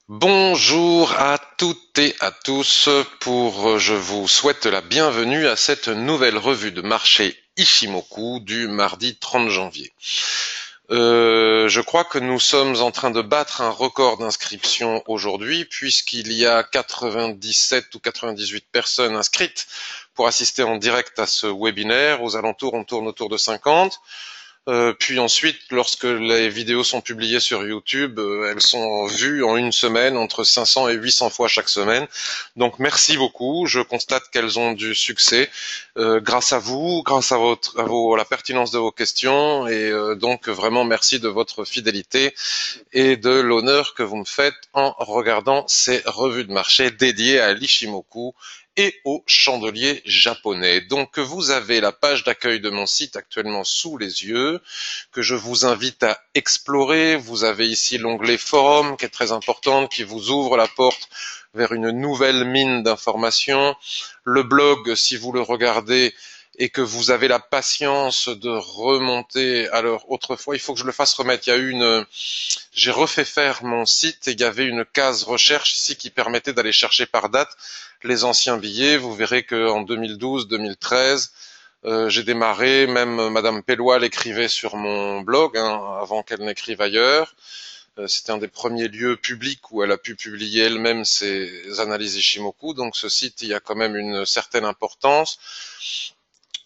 Bonjour à toutes et à tous je vous souhaite la bienvenue à cette nouvelle revue de marché Ishimoku du mardi 30 janvier. Je crois que nous sommes en train de battre un record d'inscription aujourd'hui puisqu'il y a 97 ou 98 personnes inscrites pour assister en direct à ce webinaire. Aux alentours, on tourne autour de 50. Puis ensuite, lorsque les vidéos sont publiées sur YouTube, elles sont vues en une semaine entre 500 et 800 fois chaque semaine. Donc merci beaucoup. Je constate qu'elles ont du succès grâce à vous, grâce à la pertinence de vos questions, et donc vraiment merci de votre fidélité et de l'honneur que vous me faites en regardant ces revues de marché dédiées à l'Ishimoku et aux chandeliers japonais. Donc vous avez la page d'accueil de mon site actuellement sous les yeux, que je vous invite à explorer. Vous avez ici l'onglet forum qui est très important, qui vous ouvre la porte vers une nouvelle mine d'informations. Le blog, si vous le regardez et que vous avez la patience de remonter. Alors autrefois, il faut que je le fasse remettre. J'ai refait faire mon site et il y avait une case recherche ici qui permettait d'aller chercher par date les anciens billets. Vous verrez qu'en 2012, 2013, j'ai démarré, même Madame Pellois l'écrivait sur mon blog, avant qu'elle n'écrive ailleurs. C'était un des premiers lieux publics où elle a pu publier elle-même ses analyses Ishimoku, donc ce site, il y a quand même une certaine importance.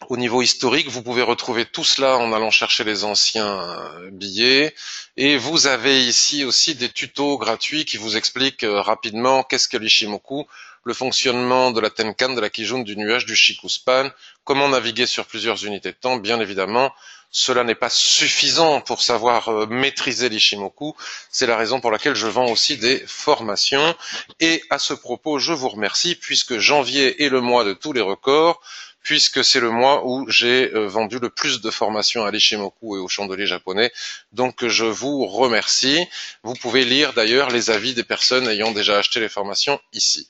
Au niveau historique, vous pouvez retrouver tout cela en allant chercher les anciens billets. Et vous avez ici aussi des tutos gratuits qui vous expliquent rapidement qu'est-ce que l'Ishimoku, le fonctionnement de la Tenkan, de la Kijun, du nuage, du Shikuspan, comment naviguer sur plusieurs unités de temps. Bien évidemment, cela n'est pas suffisant pour savoir maîtriser l'Ishimoku. C'est la raison pour laquelle je vends aussi des formations. Et à ce propos, je vous remercie puisque janvier est le mois de tous les records, puisque c'est le mois où j'ai vendu le plus de formations à l'Ishimoku et au chandelier japonais. Donc je vous remercie. Vous pouvez lire d'ailleurs les avis des personnes ayant déjà acheté les formations ici.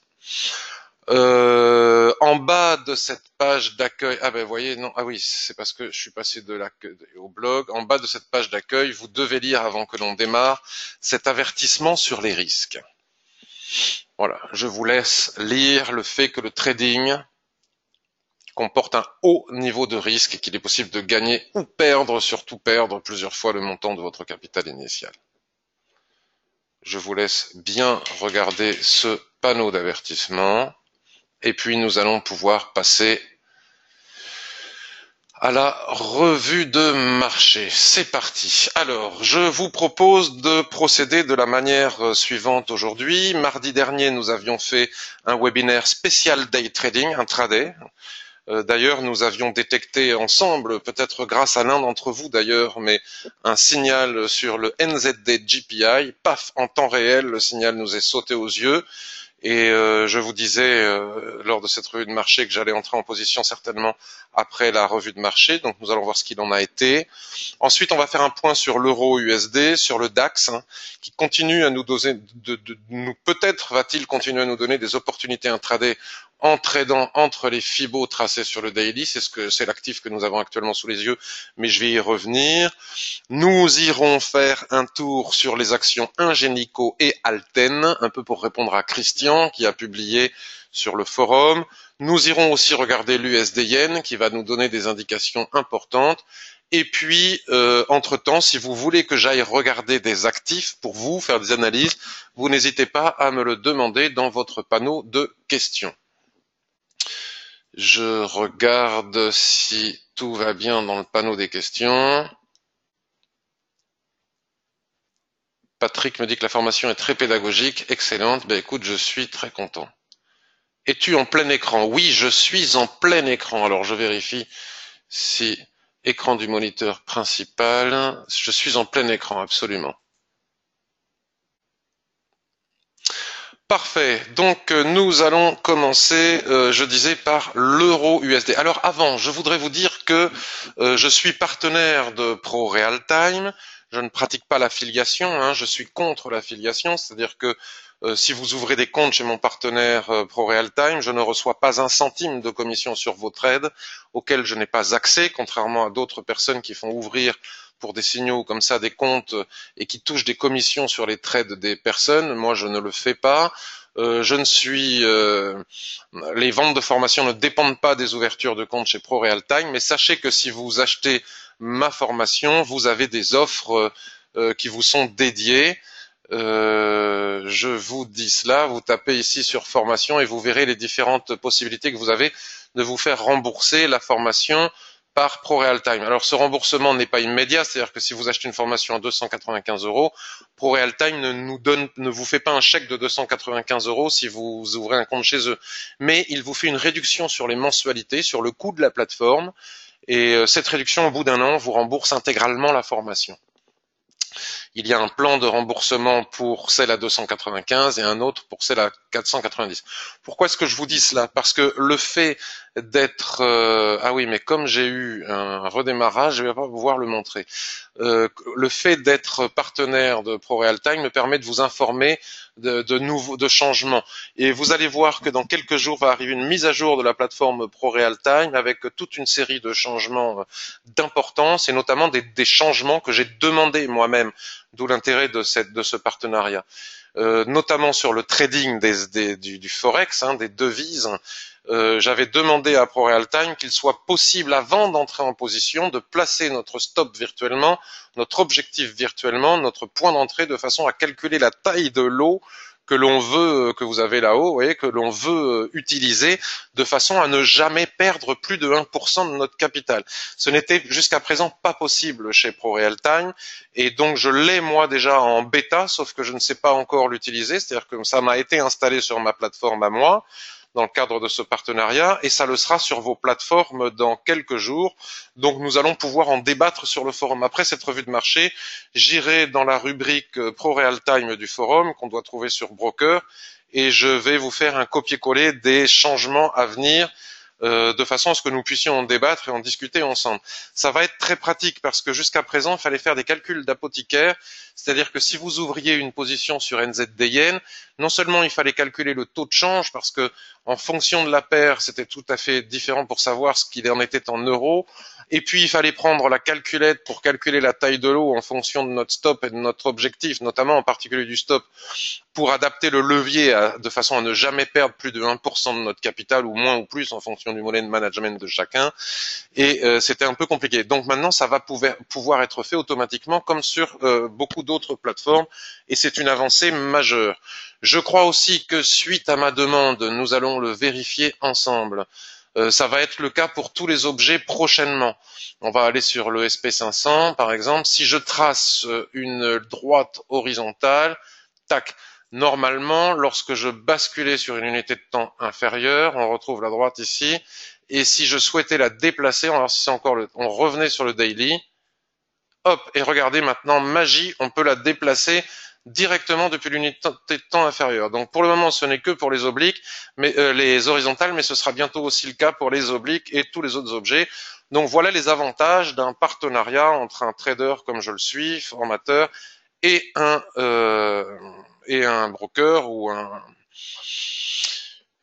En bas de cette page d'accueil, ah ben vous voyez, non, ah oui, c'est parce que je suis passé de l'accueil au blog. En bas de cette page d'accueil, vous devez lire avant que l'on démarre cet avertissement sur les risques. Voilà, je vous laisse lire le fait que le trading comporte un haut niveau de risque et qu'il est possible de gagner ou perdre, surtout perdre plusieurs fois le montant de votre capital initial. Je vous laisse bien regarder ce panneau d'avertissement et puis nous allons pouvoir passer à la revue de marché. C'est parti. Alors, je vous propose de procéder de la manière suivante aujourd'hui. Mardi dernier, nous avions fait un webinaire spécial day trading, intraday. D'ailleurs, nous avions détecté ensemble, peut-être grâce à l'un d'entre vous d'ailleurs, mais un signal sur le NZD GPI. Paf, en temps réel, le signal nous est sauté aux yeux. Et je vous disais lors de cette revue de marché que j'allais entrer en position certainement après la revue de marché. Donc nous allons voir ce qu'il en a été. Ensuite, on va faire un point sur l'euro USD, sur le DAX, qui continue à nous donner, peut-être va-t-il continuer à nous donner des opportunités intraday en tradant entre les Fibos tracés sur le daily. C'est l'actif que nous avons actuellement sous les yeux, mais je vais y revenir. Nous irons faire un tour sur les actions Ingenico et Alten, un peu pour répondre à Christian qui a publié sur le forum. Nous irons aussi regarder l'USD Yen qui va nous donner des indications importantes. Et puis, entre-temps, si vous voulez que j'aille regarder des actifs pour vous, faire des analyses, vous n'hésitez pas à me le demander dans votre panneau de questions. Je regarde si tout va bien dans le panneau des questions. Patrick me dit que la formation est très pédagogique, excellente. Ben écoute, je suis très content. Es-tu en plein écran? Oui, je suis en plein écran. Alors je vérifie si écran du moniteur principal. Je suis en plein écran, absolument. Parfait. Donc nous allons commencer, je disais, par l'euro USD. Alors avant, je voudrais vous dire que je suis partenaire de Pro Realtime. Je ne pratique pas l'affiliation, je suis contre l'affiliation, c'est-à-dire que si vous ouvrez des comptes chez mon partenaire Pro Realtime, je ne reçois pas un centime de commission sur vos trades auxquels je n'ai pas accès, contrairement à d'autres personnes qui font ouvrir pour des signaux comme ça, des comptes et qui touchent des commissions sur les trades des personnes. Moi, je ne le fais pas. Je ne suis, les ventes de formation ne dépendent pas des ouvertures de compte chez ProRealTime, mais sachez que si vous achetez ma formation, vous avez des offres qui vous sont dédiées. Je vous dis cela, vous tapez ici sur formation et vous verrez les différentes possibilités que vous avez de vous faire rembourser la formation par ProRealTime. Alors ce remboursement n'est pas immédiat, c'est-à-dire que si vous achetez une formation à 295 €, ProRealTime ne vous fait pas un chèque de 295 € si vous ouvrez un compte chez eux, mais il vous fait une réduction sur les mensualités, sur le coût de la plateforme, et cette réduction au bout d'un an vous rembourse intégralement la formation. Il y a un plan de remboursement pour celle à 295 et un autre pour celle à 490. Pourquoi est-ce que je vous dis cela? Parce que le fait d'être... ah oui, mais comme j'ai eu un redémarrage, je ne vais pas pouvoir le montrer. Le fait d'être partenaire de ProRealTime me permet de vous informer de changements. Et vous allez voir que dans quelques jours va arriver une mise à jour de la plateforme ProRealTime avec toute une série de changements d'importance et notamment des changements que j'ai demandé moi-même, d'où l'intérêt de ce partenariat. Notamment sur le trading du Forex, des devises. J'avais demandé à ProRealTime qu'il soit possible, avant d'entrer en position, de placer notre stop virtuellement, notre objectif virtuellement, notre point d'entrée, de façon à calculer la taille de lot que l'on veut, que vous avez là-haut, vous voyez, que l'on veut utiliser, de façon à ne jamais perdre plus de 1% de notre capital. Ce n'était jusqu'à présent pas possible chez ProRealTime, et donc je l'ai moi déjà en bêta, sauf que je ne sais pas encore l'utiliser, c'est-à-dire que ça m'a été installé sur ma plateforme à moi, dans le cadre de ce partenariat, et ça le sera sur vos plateformes dans quelques jours. Donc nous allons pouvoir en débattre sur le forum. Après cette revue de marché, j'irai dans la rubrique ProRealTime du forum qu'on doit trouver sur Broker, et je vais vous faire un copier-coller des changements à venir, de façon à ce que nous puissions en débattre et en discuter ensemble. Ça va être très pratique parce que jusqu'à présent, il fallait faire des calculs d'apothicaire, c'est-à-dire que si vous ouvriez une position sur NZD-Yen, non seulement il fallait calculer le taux de change parce que en fonction de la paire, c'était tout à fait différent pour savoir ce qu'il en était en euros, et puis il fallait prendre la calculette pour calculer la taille de lot en fonction de notre stop et de notre objectif, notamment en particulier du stop, pour adapter le levier de façon à ne jamais perdre plus de 1% de notre capital, ou moins ou plus en fonction du modèle de management de chacun, et c'était un peu compliqué. Donc maintenant ça va pouvoir être fait automatiquement comme sur beaucoup d'autres plateformes, et c'est une avancée majeure. Je crois aussi que suite à ma demande, nous allons le vérifier ensemble. Ça va être le cas pour tous les objets prochainement. On va aller sur le SP500 par exemple. Si je trace une droite horizontale, tac, normalement, lorsque je basculais sur une unité de temps inférieure, on retrouve la droite ici, et si je souhaitais la déplacer, on va voir si c'est encore on revenait sur le daily, hop, et regardez maintenant, magie, on peut la déplacer directement depuis l'unité de temps inférieure. Donc pour le moment, ce n'est que pour les obliques, mais les horizontales, mais ce sera bientôt aussi le cas pour les obliques et tous les autres objets. Donc voilà les avantages d'un partenariat entre un trader comme je le suis, formateur, et un broker ou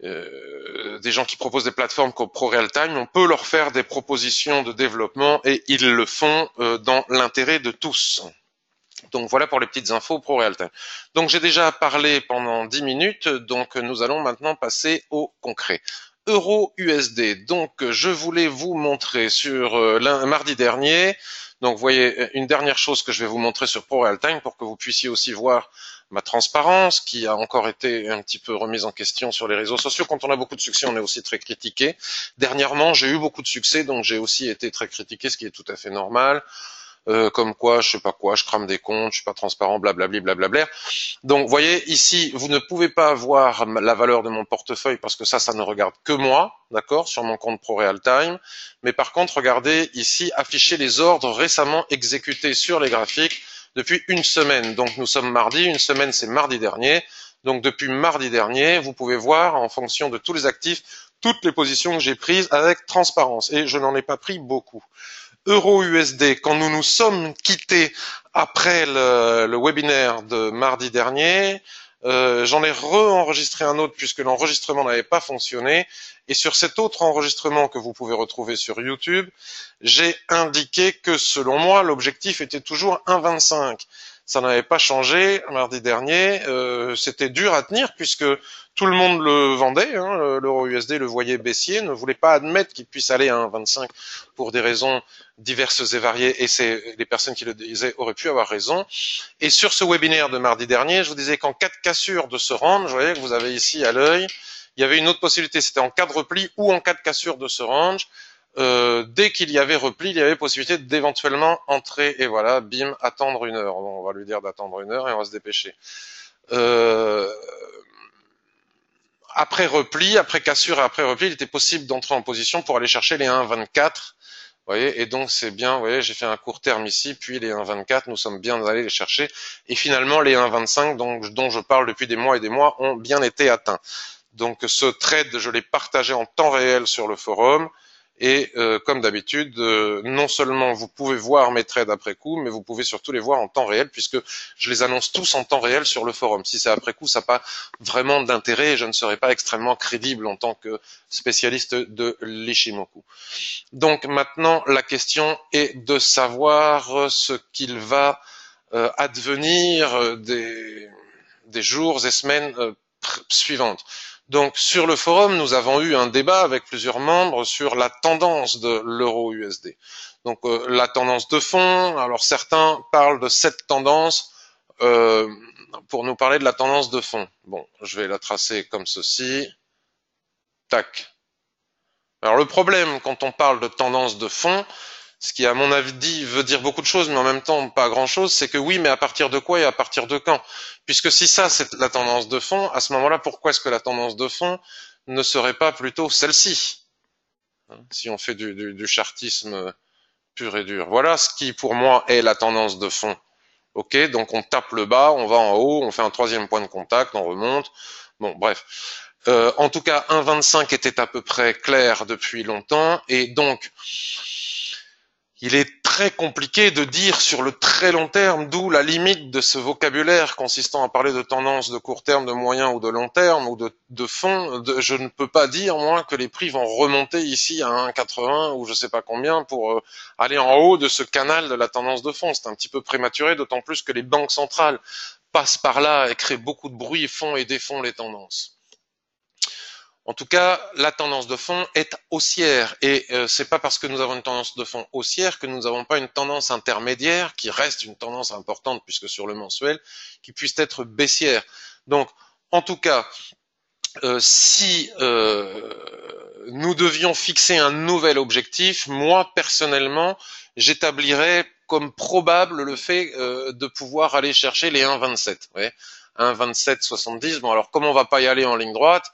des gens qui proposent des plateformes comme ProRealTime. On peut leur faire des propositions de développement et ils le font dans l'intérêt de tous. Donc voilà pour les petites infos ProRealTime. Donc j'ai déjà parlé pendant 10 minutes, donc nous allons maintenant passer au concret. Euro-USD, donc je voulais vous montrer sur mardi dernier, donc vous voyez une dernière chose que je vais vous montrer sur ProRealTime pour que vous puissiez aussi voir ma transparence qui a encore été un petit peu remise en question sur les réseaux sociaux. Quand on a beaucoup de succès, on est aussi très critiqué. Dernièrement, j'ai eu beaucoup de succès, donc j'ai aussi été très critiqué, ce qui est tout à fait normal. Comme quoi, je sais pas quoi, je crame des comptes, je suis pas transparent, blablabli, blablabla. Donc, vous voyez, ici, vous ne pouvez pas voir la valeur de mon portefeuille parce que ça ne regarde que moi, d'accord, sur mon compte ProRealTime. Mais par contre, regardez ici, afficher les ordres récemment exécutés sur les graphiques depuis une semaine. Donc, nous sommes mardi, une semaine, c'est mardi dernier. Donc, depuis mardi dernier, vous pouvez voir, en fonction de tous les actifs, toutes les positions que j'ai prises avec transparence. Et je n'en ai pas pris beaucoup. Euro-USD, quand nous nous sommes quittés après le webinaire de mardi dernier, J'en ai re-enregistré un autre puisque l'enregistrement n'avait pas fonctionné. Et sur cet autre enregistrement que vous pouvez retrouver sur YouTube, j'ai indiqué que selon moi, l'objectif était toujours 1,25. Ça n'avait pas changé mardi dernier. C'était dur à tenir puisque tout le monde le vendait. Hein, l'euro USD le voyait baissier, ne voulait pas admettre qu'il puisse aller à 1,25 pour des raisons diverses et variées. Et les personnes qui le disaient auraient pu avoir raison. Et sur ce webinaire de mardi dernier, je vous disais qu'en cas de cassure de ce range, vous voyez que vous avez ici à l'œil, il y avait une autre possibilité, c'était en cas de repli ou en cas de cassure de ce range. Dès qu'il y avait repli, il y avait possibilité d'éventuellement entrer et voilà, bim, attendre 1 heure. Bon, on va lui dire d'attendre 1 heure et on va se dépêcher. Après repli, après cassure et après repli, il était possible d'entrer en position pour aller chercher les 1,24. Vous voyez, et donc c'est bien, vous voyez, j'ai fait un court terme ici, puis les 1,24, nous sommes bien allés les chercher, et finalement les 1,25 dont je parle depuis des mois et des mois ont bien été atteints. Donc ce trade, je l'ai partagé en temps réel sur le forum, et comme d'habitude, non seulement vous pouvez voir mes trades après coup, mais vous pouvez surtout les voir en temps réel, puisque je les annonce tous en temps réel sur le forum. Si c'est après coup, ça n'a pas vraiment d'intérêt, et je ne serai pas extrêmement crédible en tant que spécialiste de l'Ishimoku. Donc maintenant, la question est de savoir ce qu'il va advenir des jours et semaines suivantes. Donc sur le forum, nous avons eu un débat avec plusieurs membres sur la tendance de l'euro USD. Donc la tendance de fond, alors certains parlent de cette tendance pour nous parler de la tendance de fond. Bon, je vais la tracer comme ceci. Tac. Alors le problème quand on parle de tendance de fond, ce qui à mon avis veut dire beaucoup de choses, mais en même temps pas grand-chose, c'est que oui, mais à partir de quoi et à partir de quand? Puisque si ça c'est la tendance de fond, à ce moment-là, pourquoi est-ce que la tendance de fond ne serait pas plutôt celle-ci? Si on fait du chartisme pur et dur. Voilà ce qui pour moi est la tendance de fond. Ok, donc on tape le bas, on va en haut, on fait un troisième point de contact, on remonte. Bon, bref. En tout cas, 1,25 était à peu près clair depuis longtemps, et donc il est très compliqué de dire sur le très long terme, d'où la limite de ce vocabulaire consistant à parler de tendance de court terme, de moyen ou de long terme ou de fond. Je ne peux pas dire moi que les prix vont remonter ici à 1,80 ou je sais pas combien pour aller en haut de ce canal de la tendance de fond. C'est un petit peu prématuré, d'autant plus que les banques centrales passent par là et créent beaucoup de bruit, font et défont les tendances. En tout cas, la tendance de fond est haussière et c'est pas parce que nous avons une tendance de fond haussière que nous n'avons pas une tendance intermédiaire qui reste une tendance importante puisque sur le mensuel qui puisse être baissière. Donc, en tout cas, si nous devions fixer un nouvel objectif, moi personnellement, j'établirais comme probable le fait de pouvoir aller chercher les 1,27. Ouais, 1,27,70. Bon, alors comme on va pas y aller en ligne droite,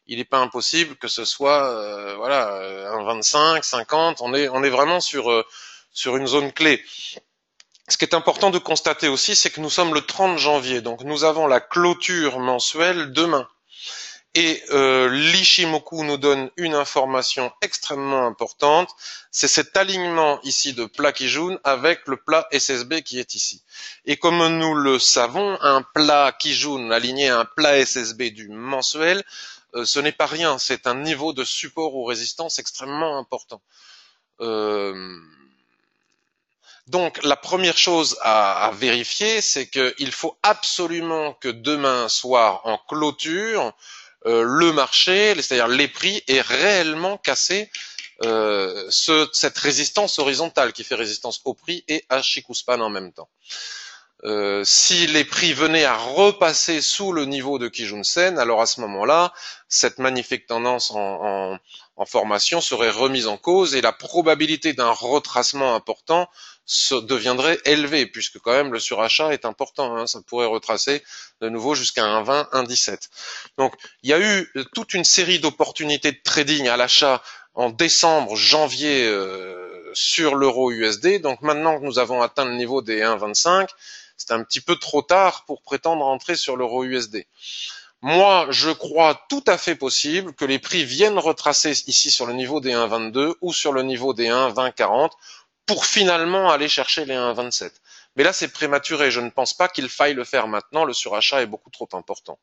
il n'est pas impossible que ce soit voilà 1,25, 50. On est vraiment sur une zone clé. Ce qui est important de constater aussi, c'est que nous sommes le 30 janvier, donc nous avons la clôture mensuelle demain. Et l'Ishimoku nous donne une information extrêmement importante, c'est cet alignement ici de plat Kijun avec le plat SSB qui est ici. Et comme nous le savons, un plat Kijun aligné à un plat SSB du mensuel, ce n'est pas rien, c'est un niveau de support ou résistance extrêmement important. Donc la première chose à vérifier, c'est qu'il faut absolument que demain soir en clôture, le marché, c'est-à-dire les prix, aient réellement cassé cette résistance horizontale qui fait résistance au prix et à Chikuspan en même temps. Si les prix venaient à repasser sous le niveau de Kijun-sen, alors à ce moment-là, cette magnifique tendance en formation serait remise en cause et la probabilité d'un retracement important deviendrait élevée, puisque quand même le surachat est important, hein, ça pourrait retracer de nouveau jusqu'à 1,20, 1,17. Donc il y a eu toute une série d'opportunités de trading à l'achat en décembre, janvier sur l'euro USD. Donc maintenant que nous avons atteint le niveau des 1,25, c'est un petit peu trop tard pour prétendre entrer sur l'euro USD. Moi, je crois tout à fait possible que les prix viennent retracer ici sur le niveau des 1,22 ou sur le niveau des 1,20,40 pour finalement aller chercher les 1,27. Mais là, c'est prématuré. Je ne pense pas qu'il faille le faire maintenant. Le surachat est beaucoup trop important.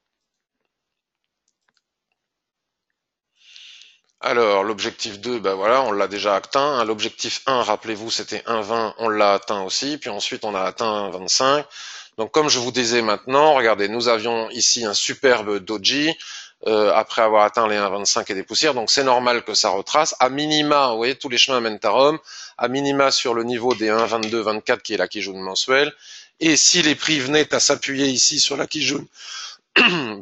Alors, l'objectif 2, ben voilà, on l'a déjà atteint. L'objectif 1, rappelez-vous, c'était 1,20, on l'a atteint aussi. Puis ensuite, on a atteint 1,25. Donc, comme je vous disais maintenant, regardez, nous avions ici un superbe doji, après avoir atteint les 1,25 et des poussières. Donc, c'est normal que ça retrace. À minima, vous voyez, tous les chemins mènent à Rome. À minima sur le niveau des 1,22, 24, qui est la Kijun mensuelle. Et si les prix venaient à s'appuyer ici sur la Kijun,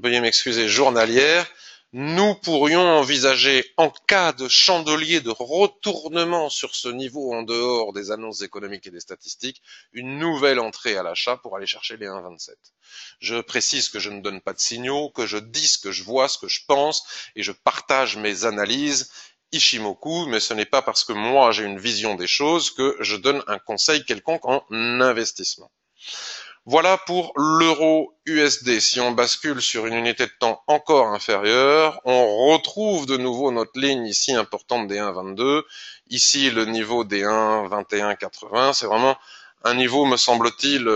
veuillez m'excuser, journalière, nous pourrions envisager, en cas de chandelier de retournement sur ce niveau en dehors des annonces économiques et des statistiques, une nouvelle entrée à l'achat pour aller chercher les 1,27. Je précise que je ne donne pas de signaux, que je dis ce que je vois, ce que je pense, et je partage mes analyses Ishimoku, mais ce n'est pas parce que moi j'ai une vision des choses que je donne un conseil quelconque en investissement. Voilà pour l'euro USD. Si on bascule sur une unité de temps encore inférieure, on retrouve de nouveau notre ligne ici importante des 1,22. Ici, le niveau des 1,21,80. C'est vraiment un niveau, me semble-t-il,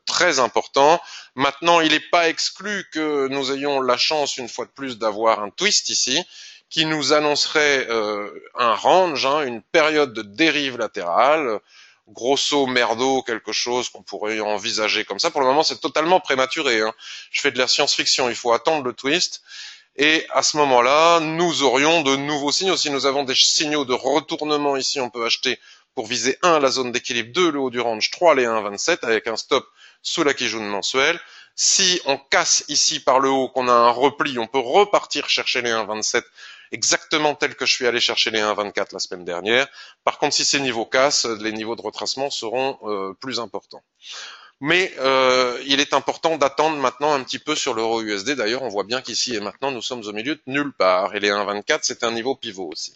très important. Maintenant, il n'est pas exclu que nous ayons la chance, une fois de plus, d'avoir un twist ici, qui nous annoncerait un range, une période de dérive latérale, grosso merdo, quelque chose qu'on pourrait envisager comme ça. Pour le moment, c'est totalement prématuré. Je fais de la science-fiction, il faut attendre le twist. Et à ce moment-là, nous aurions de nouveaux signaux. Si nous avons des signaux de retournement ici, on peut acheter pour viser 1 la zone d'équilibre, 2 le haut du range, 3 les 1,27 avec un stop sous la Kijun mensuelle. Si on casse ici par le haut, qu'on a un repli, on peut repartir chercher les 1,27 exactement tel que je suis allé chercher les 1,24 la semaine dernière. Par contre, si ces niveaux cassent, les niveaux de retracement seront plus importants. Mais il est important d'attendre maintenant un petit peu sur l'euro USD. D'ailleurs, on voit bien qu'ici et maintenant, nous sommes au milieu de nulle part. Et les 1,24, c'est un niveau pivot aussi.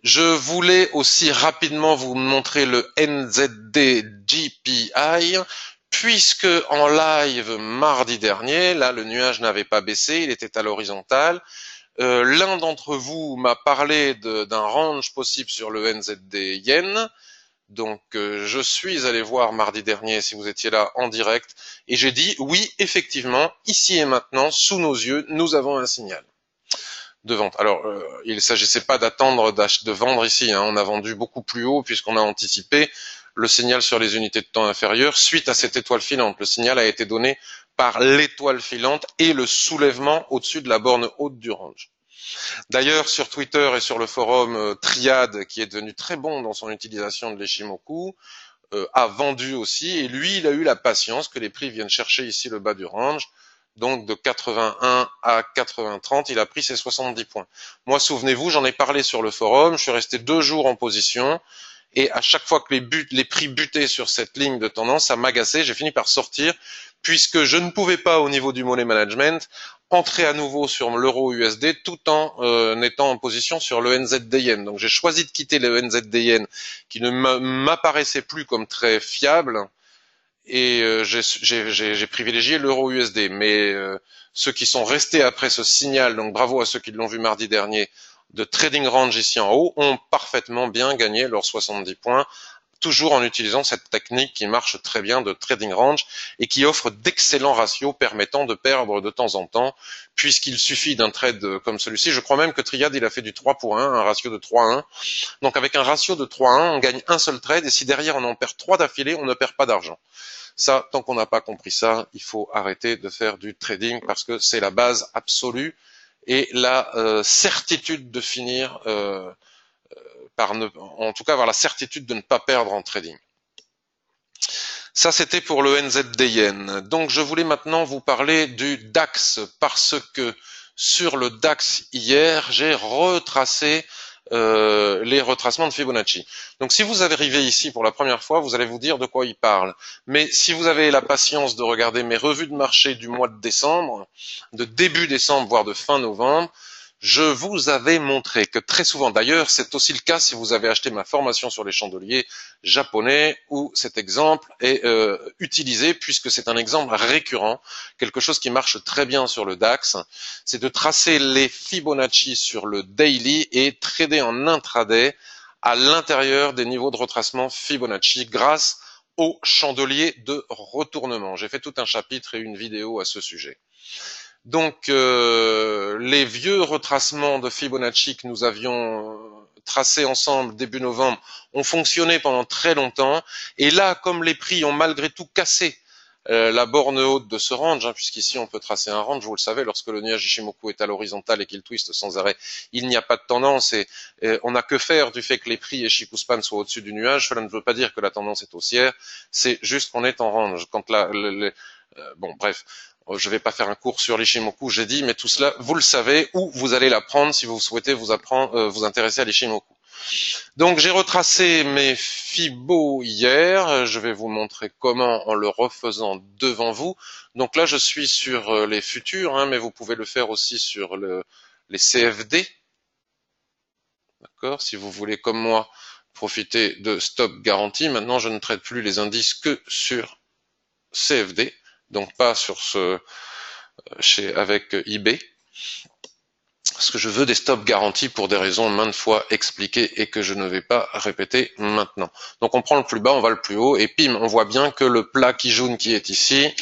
Je voulais aussi rapidement vous montrer le NZD GPI, puisque en live mardi dernier, là, le nuage n'avait pas baissé, il était à l'horizontale. L'un d'entre vous m'a parlé d'un range possible sur le NZD Yen. Donc je suis allé voir mardi dernier, si vous étiez là en direct, et j'ai dit oui, effectivement, ici et maintenant, sous nos yeux, nous avons un signal de vente. Alors il ne s'agissait pas d'attendre de vendre ici, on a vendu beaucoup plus haut puisqu'on a anticipé le signal sur les unités de temps inférieures suite à cette étoile filante. Le signal a été donné par l'étoile filante et le soulèvement au-dessus de la borne haute du range. D'ailleurs, sur Twitter et sur le forum Triad, qui est devenu très bon dans son utilisation de l'Ishimoku, a vendu aussi, et lui, il a eu la patience que les prix viennent chercher ici le bas du range. Donc de 81 à 80-30, il a pris ses 70 points. Moi, souvenez-vous, j'en ai parlé sur le forum, je suis resté 2 jours en position, et à chaque fois que les prix butaient sur cette ligne de tendance, ça m'agaçait, j'ai fini par sortir, puisque je ne pouvais pas, au niveau du money management, entrer à nouveau sur l'euro USD tout en étant en position sur le NZD Yen. Donc j'ai choisi de quitter le NZD Yen, qui ne m'apparaissait plus comme très fiable, et j'ai privilégié l'euro USD. Mais ceux qui sont restés après ce signal, donc bravo à ceux qui l'ont vu mardi dernier, de trading range ici en haut, ont parfaitement bien gagné leurs 70 points, toujours en utilisant cette technique qui marche très bien de trading range et qui offre d'excellents ratios permettant de perdre de temps en temps, puisqu'il suffit d'un trade comme celui-ci. Je crois même que Triad, il a fait du 3 pour 1, un ratio de 3 à 1. Donc avec un ratio de 3 à 1, on gagne un seul trade, et si derrière on en perd 3 d'affilée, on ne perd pas d'argent. Ça, tant qu'on n'a pas compris ça, il faut arrêter de faire du trading parce que c'est la base absolue et la certitude de finir en tout cas avoir la certitude de ne pas perdre en trading. Ça, c'était pour le NZD Yen. Donc, je voulais maintenant vous parler du DAX parce que sur le DAX hier, j'ai retracé les retracements de Fibonacci. Donc si vous arrivez ici pour la première fois, vous allez vous dire de quoi il parle. Mais si vous avez la patience de regarder mes revues de marché du mois de décembre, de début décembre, voire de fin novembre, je vous avais montré que très souvent, d'ailleurs, c'est aussi le cas si vous avez acheté ma formation sur les chandeliers japonais, où cet exemple est utilisé, puisque c'est un exemple récurrent, quelque chose qui marche très bien sur le DAX, c'est de tracer les Fibonacci sur le daily et trader en intraday à l'intérieur des niveaux de retracement Fibonacci grâce au chandelier de retournement. J'ai fait tout un chapitre et une vidéo à ce sujet. Donc, les vieux retracements de Fibonacci que nous avions tracés ensemble début novembre ont fonctionné pendant très longtemps. Et là, comme les prix ont malgré tout cassé la borne haute de ce range, hein, puisqu'ici on peut tracer un range, vous le savez, lorsque le nuage Ishimoku est à l'horizontale et qu'il twiste sans arrêt, il n'y a pas de tendance et on n'a que faire du fait que les prix et Chikuspan soient au-dessus du nuage. Cela ne veut pas dire que la tendance est haussière, c'est juste qu'on est en range. Quand bon, bref. Je ne vais pas faire un cours sur l'Ishimoku, j'ai dit, mais tout cela, vous le savez, ou vous allez l'apprendre si vous souhaitez vous intéresser à l'Ishimoku. Donc j'ai retracé mes Fibos hier, je vais vous montrer comment en le refaisant devant vous. Donc là je suis sur les futurs, hein, mais vous pouvez le faire aussi sur les CFD. D'accord, si vous voulez comme moi profiter de stop garantie, maintenant je ne traite plus les indices que sur CFD. Donc pas sur avec eBay, parce que je veux des stops garantis pour des raisons maintes fois expliquées et que je ne vais pas répéter maintenant. Donc on prend le plus bas, on va le plus haut, et pim, on voit bien que le plat Kijun qui est ici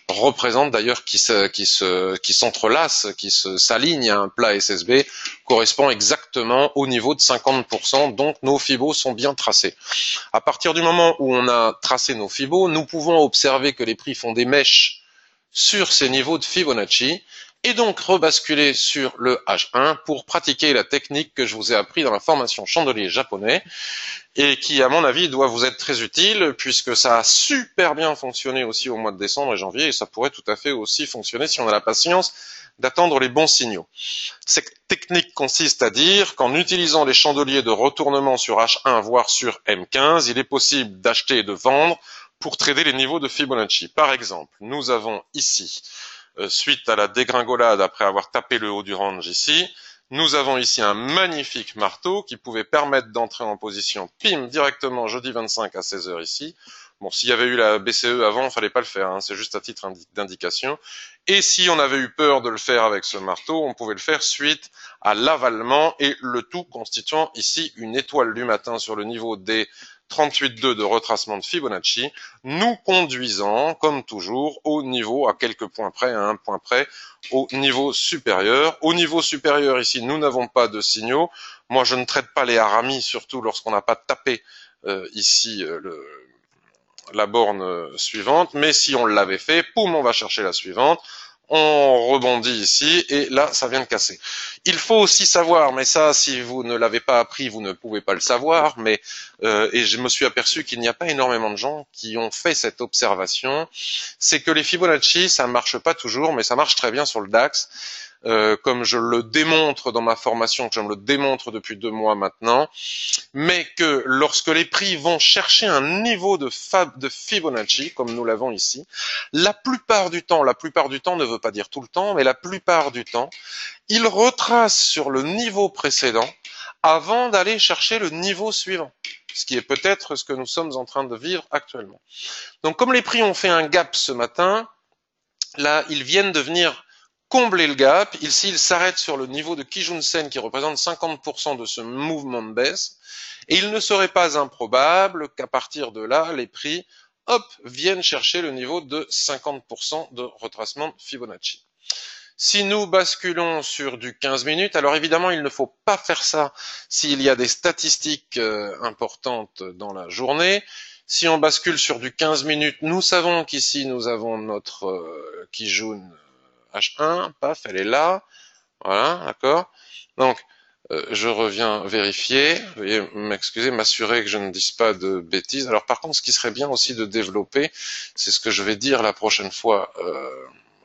représente d'ailleurs qui s'entrelace, qui s'aligne à un plat SSB, correspond exactement au niveau de 50%, donc nos Fibos sont bien tracés. À partir du moment où on a tracé nos Fibos, nous pouvons observer que les prix font des mèches sur ces niveaux de Fibonacci et donc rebasculer sur le H1 pour pratiquer la technique que je vous ai appris dans la formation chandelier japonais et qui, à mon avis, doit vous être très utile puisque ça a super bien fonctionné aussi au mois de décembre et janvier et ça pourrait tout à fait aussi fonctionner si on a la patience d'attendre les bons signaux. Cette technique consiste à dire qu'en utilisant les chandeliers de retournement sur H1 voire sur M15, il est possible d'acheter et de vendre pour trader les niveaux de Fibonacci. Par exemple, nous avons ici, suite à la dégringolade après avoir tapé le haut du range ici, nous avons ici un magnifique marteau qui pouvait permettre d'entrer en position pim directement jeudi 25 à 16 h ici. Bon, s'il y avait eu la BCE avant, il fallait pas le faire, hein, c'est juste à titre d'indication. Et si on avait eu peur de le faire avec ce marteau, on pouvait le faire suite à l'avalement et le tout constituant ici une étoile du matin sur le niveau des 38,2 de retracement de Fibonacci, nous conduisant, comme toujours, au niveau, à quelques points près, à un point près, au niveau supérieur. Au niveau supérieur, ici, nous n'avons pas de signaux. Moi, je ne traite pas les haramis, surtout lorsqu'on n'a pas tapé ici la borne suivante, mais si on l'avait fait, poum, on va chercher la suivante. On rebondit ici et là ça vient de casser. Il faut aussi savoir, mais ça si vous ne l'avez pas appris vous ne pouvez pas le savoir, mais et je me suis aperçu qu'il n'y a pas énormément de gens qui ont fait cette observation, c'est que les Fibonacci ça ne marche pas toujours mais ça marche très bien sur le DAX. Comme je le démontre dans ma formation, que je me le démontre depuis 2 mois maintenant, mais que lorsque les prix vont chercher un niveau de Fibonacci, comme nous l'avons ici, la plupart du temps ne veut pas dire tout le temps, mais la plupart du temps, ils retracent sur le niveau précédent avant d'aller chercher le niveau suivant, ce qui est peut-être ce que nous sommes en train de vivre actuellement. Donc comme les prix ont fait un gap ce matin, là, ils viennent de venir combler le gap. Ici, il s'arrête sur le niveau de Kijun-sen qui représente 50% de ce mouvement de baisse. Et il ne serait pas improbable qu'à partir de là, les prix, hop, viennent chercher le niveau de 50% de retracement de Fibonacci. Si nous basculons sur du 15 minutes, alors évidemment, il ne faut pas faire ça s'il y a des statistiques importantes dans la journée. Si on bascule sur du 15 minutes, nous savons qu'ici, nous avons notre Kijun H1, paf, elle est là, voilà, d'accord. Donc, je reviens vérifier, veuillez m'excuser, m'assurer que je ne dise pas de bêtises. Alors par contre, ce qui serait bien aussi de développer, c'est ce que je vais dire la prochaine fois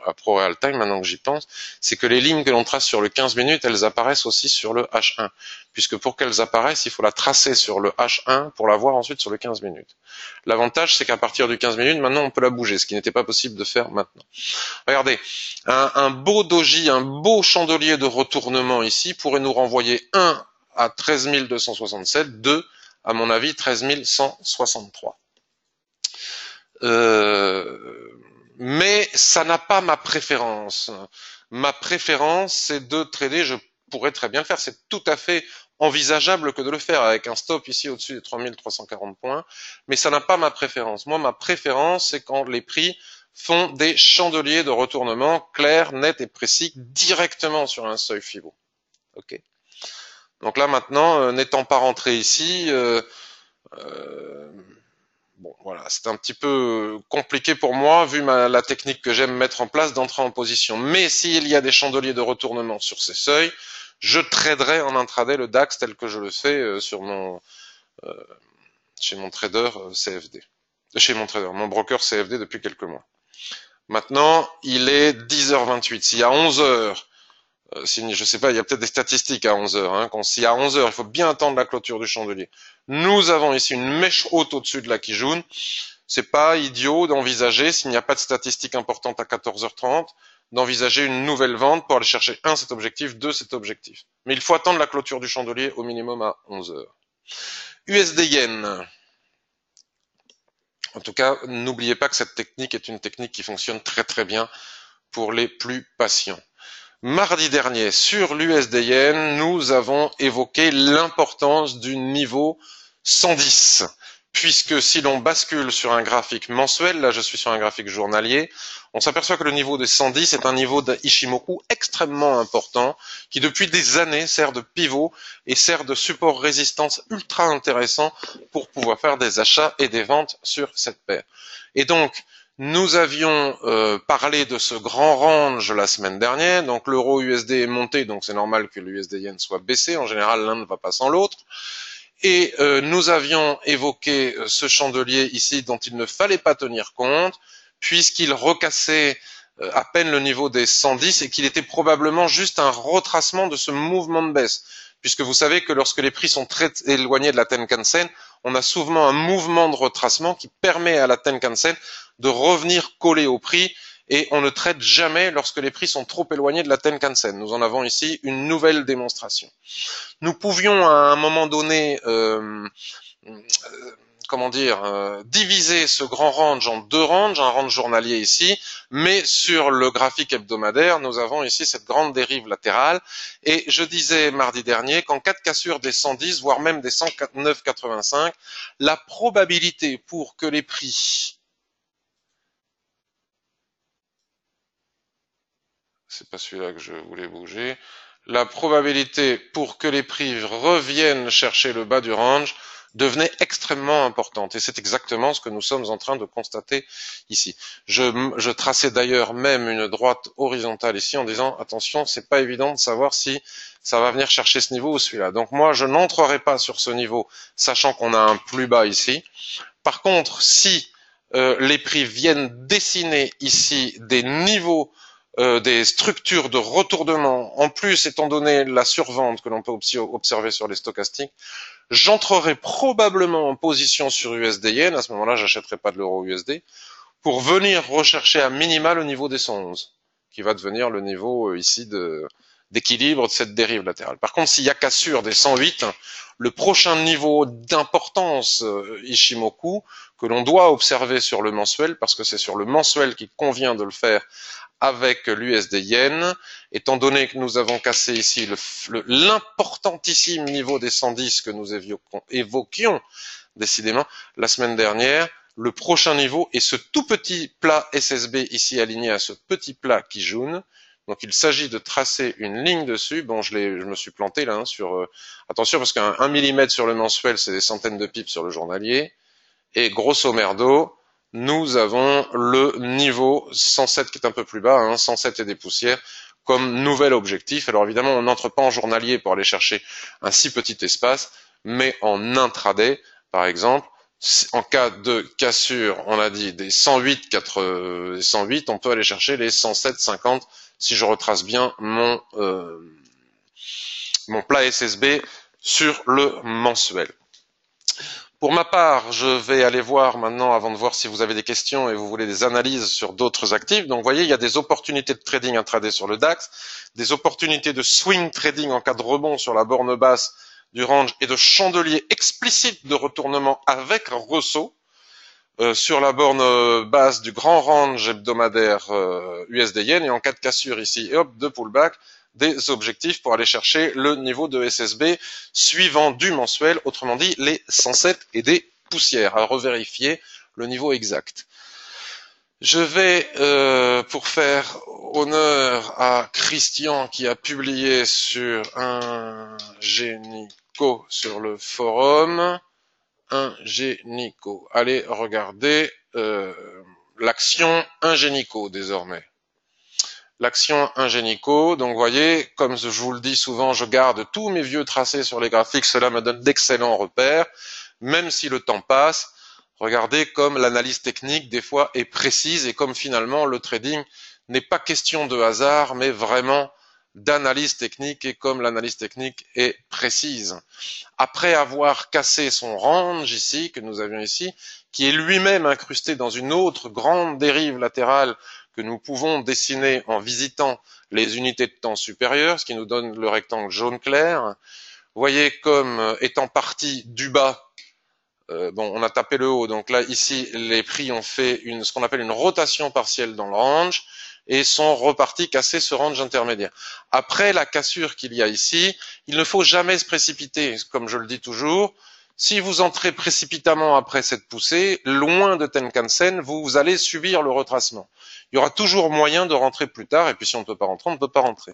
à ProRealTime, maintenant que j'y pense, c'est que les lignes que l'on trace sur le 15 minutes, elles apparaissent aussi sur le H1, puisque pour qu'elles apparaissent, il faut la tracer sur le H1 pour la voir ensuite sur le 15 minutes. L'avantage, c'est qu'à partir du 15 minutes, maintenant on peut la bouger, ce qui n'était pas possible de faire maintenant. Regardez, un beau doji, un beau chandelier de retournement ici pourrait nous renvoyer 1 à 13 267, 2 à mon avis 13 163. Mais ça n'a pas ma préférence. Ma préférence, c'est de trader, je pourrais très bien le faire, c'est tout à fait envisageable que de le faire avec un stop ici au-dessus des 3340 points, mais ça n'a pas ma préférence. Moi, ma préférence, c'est quand les prix font des chandeliers de retournement clairs, nets et précis directement sur un seuil Fibo. Ok. Donc là maintenant, n'étant pas rentré ici, euh, bon voilà, c'est un petit peu compliqué pour moi vu la technique que j'aime mettre en place d'entrer en position. Mais s'il y a des chandeliers de retournement sur ces seuils, je traderai en intraday le DAX tel que je le fais sur euh, chez mon trader CFD, chez mon broker CFD depuis quelques mois. Maintenant, il est 10h28. S'il y a 11h, je sais pas, il y a peut-être des statistiques à 11h. Hein, s'il y a 11h, il faut bien attendre la clôture du chandelier. Nous avons ici une mèche haute au-dessus de la Kijun. C'est pas idiot d'envisager, s'il n'y a pas de statistiques importantes à 14h30, d'envisager une nouvelle vente pour aller chercher cet objectif, cet objectif. Mais il faut attendre la clôture du chandelier au minimum à 11h. USD Yen. En tout cas, n'oubliez pas que cette technique est une technique qui fonctionne très très bien pour les plus patients. Mardi dernier, sur l'USD Yen, nous avons évoqué l'importance du niveau 110, puisque si l'on bascule sur un graphique mensuel, là je suis sur un graphique journalier, on s'aperçoit que le niveau des 110 est un niveau d'Ishimoku extrêmement important, qui depuis des années sert de pivot et sert de support résistance ultra intéressant pour pouvoir faire des achats et des ventes sur cette paire. Et donc, nous avions parlé de ce grand range la semaine dernière, donc l'euro USD est monté, donc c'est normal que l'USD Yen soit baissé, en général l'un ne va pas sans l'autre, et nous avions évoqué ce chandelier ici dont il ne fallait pas tenir compte, puisqu'il recassait à peine le niveau des 110 et qu'il était probablement juste un retracement de ce mouvement de baisse, puisque vous savez que lorsque les prix sont très éloignés de la Tenkan-sen, on a souvent un mouvement de retracement qui permet à la Tenkan-sen de revenir coller au prix et on ne traite jamais lorsque les prix sont trop éloignés de la Tenkan-sen. Nous en avons ici une nouvelle démonstration. Nous pouvions à un moment donné diviser ce grand range en deux ranges, un range journalier ici, mais sur le graphique hebdomadaire, nous avons ici cette grande dérive latérale, et je disais mardi dernier qu'en cas de cassure des 110, voire même des 109,85, la probabilité pour que les prix, c'est pas celui-là que je voulais bouger, la probabilité pour que les prix reviennent chercher le bas du range devenait extrêmement importante. Et c'est exactement ce que nous sommes en train de constater ici. Je traçais d'ailleurs même une droite horizontale ici en disant attention, c'est pas évident de savoir si ça va venir chercher ce niveau ou celui-là. Donc moi, je n'entrerai pas sur ce niveau, sachant qu'on a un plus bas ici. Par contre, si les prix viennent dessiner ici des niveaux des structures de retournement, en plus étant donné la survente que l'on peut observer sur les stochastiques, j'entrerai probablement en position sur USD Yen, à ce moment-là j'achèterai pas de l'euro USD, pour venir rechercher à minima le niveau des 111, qui va devenir le niveau ici d'équilibre de cette dérive latérale. Par contre, s'il y a cassure des 108, le prochain niveau d'importance Ishimoku que l'on doit observer sur le mensuel, parce que c'est sur le mensuel qu'il convient de le faire avec l'USD Yen, étant donné que nous avons cassé ici l'importantissime niveau des 110 que nous évoquions décidément la semaine dernière, le prochain niveau est ce tout petit plat SSB ici aligné à ce petit plat Kijun. Donc il s'agit de tracer une ligne dessus. Bon, je me suis planté là sur attention parce qu'un millimètre sur le mensuel, c'est des centaines de pips sur le journalier. Et grosso merdo, nous avons le niveau 107 qui est un peu plus bas, 107 et des poussières, comme nouvel objectif. Alors évidemment, on n'entre pas en journalier pour aller chercher un si petit espace, mais en intraday, par exemple, en cas de cassure, on a dit des 108, 108, on peut aller chercher les 107, 50, si je retrace bien mon plat SSB sur le mensuel. Pour ma part, je vais aller voir maintenant, avant de voir si vous avez des questions et vous voulez des analyses sur d'autres actifs. Donc, vous voyez, il y a des opportunités de trading intraday sur le DAX, des opportunités de swing trading en cas de rebond sur la borne basse du range et de chandelier explicite de retournement avec ressaut sur la borne basse du grand range hebdomadaire USD Yen et en cas de cassure ici, et hop, de pullback, des objectifs pour aller chercher le niveau de SSB suivant du mensuel, autrement dit les 107 et des poussières, à revérifier le niveau exact. Je vais, pour faire honneur à Christian qui a publié sur Ingenico sur le forum, Ingenico, allez regarder l'action Ingenico désormais. L'action Ingenico, donc vous voyez, comme je vous le dis souvent, je garde tous mes vieux tracés sur les graphiques, cela me donne d'excellents repères, même si le temps passe. Regardez comme l'analyse technique des fois est précise et comme finalement le trading n'est pas question de hasard mais vraiment d'analyse technique et comme l'analyse technique est précise. Après avoir cassé son range ici, que nous avions ici, qui est lui-même incrusté dans une autre grande dérive latérale que nous pouvons dessiner en visitant les unités de temps supérieures, ce qui nous donne le rectangle jaune clair. Vous voyez comme étant parti du bas, bon, on a tapé le haut, donc là, ici, les prix ont fait ce qu'on appelle une rotation partielle dans le range et sont repartis casser ce range intermédiaire. Après la cassure qu'il y a ici, il ne faut jamais se précipiter, comme je le dis toujours. Si vous entrez précipitamment après cette poussée, loin de Tenkan-sen, vous allez subir le retracement. Il y aura toujours moyen de rentrer plus tard, et puis si on ne peut pas rentrer, on ne peut pas rentrer.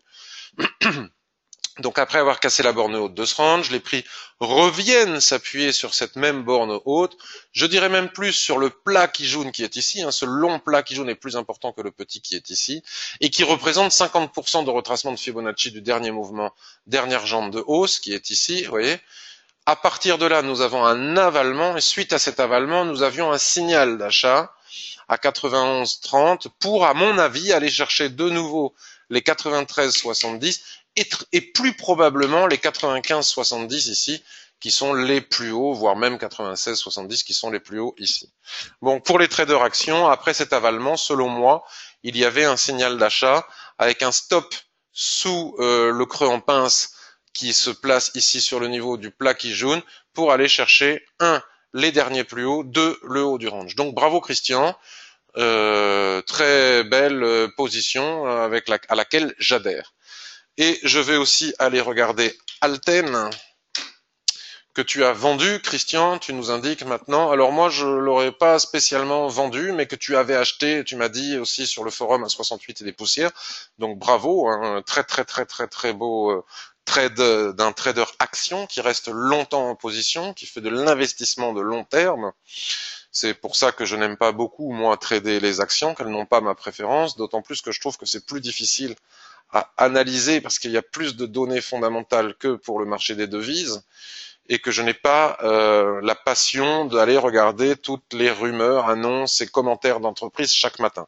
Donc après avoir cassé la borne haute de ce range, les prix reviennent s'appuyer sur cette même borne haute. Je dirais même plus sur le plat Kijun qui est ici. Ce long plat Kijun est plus important que le petit qui est ici et qui représente 50% de retracement de Fibonacci du dernier mouvement, dernière jambe de hausse qui est ici. Vous voyez. À partir de là, nous avons un avalement et suite à cet avalement, nous avions un signal d'achat à 91,30 pour, à mon avis, aller chercher de nouveau les 93,70 et plus probablement les 95,70 ici, qui sont les plus hauts, voire même 96,70 qui sont les plus hauts ici. Bon, pour les traders actions, après cet avalement, selon moi, il y avait un signal d'achat avec un stop sous le creux en pince qui se place ici sur le niveau du plat Kijun pour aller chercher 1. Les derniers plus hauts, 2. Le haut du range. Donc bravo Christian, très belle position à laquelle j'adhère. Et je vais aussi aller regarder Alten, que tu as vendu, Christian, tu nous indiques maintenant. Alors moi, je l'aurais pas spécialement vendu, mais que tu avais acheté, tu m'as dit aussi sur le forum à 68 et des poussières. Donc bravo, un très beau trade d'un trader action qui reste longtemps en position, qui fait de l'investissement de long terme. C'est pour ça que je n'aime pas beaucoup, moi, trader les actions, qu'elles n'ont pas ma préférence, d'autant plus que je trouve que c'est plus difficile à analyser parce qu'il y a plus de données fondamentales que pour le marché des devises et que je n'ai pas la passion d'aller regarder toutes les rumeurs, annonces et commentaires d'entreprises chaque matin.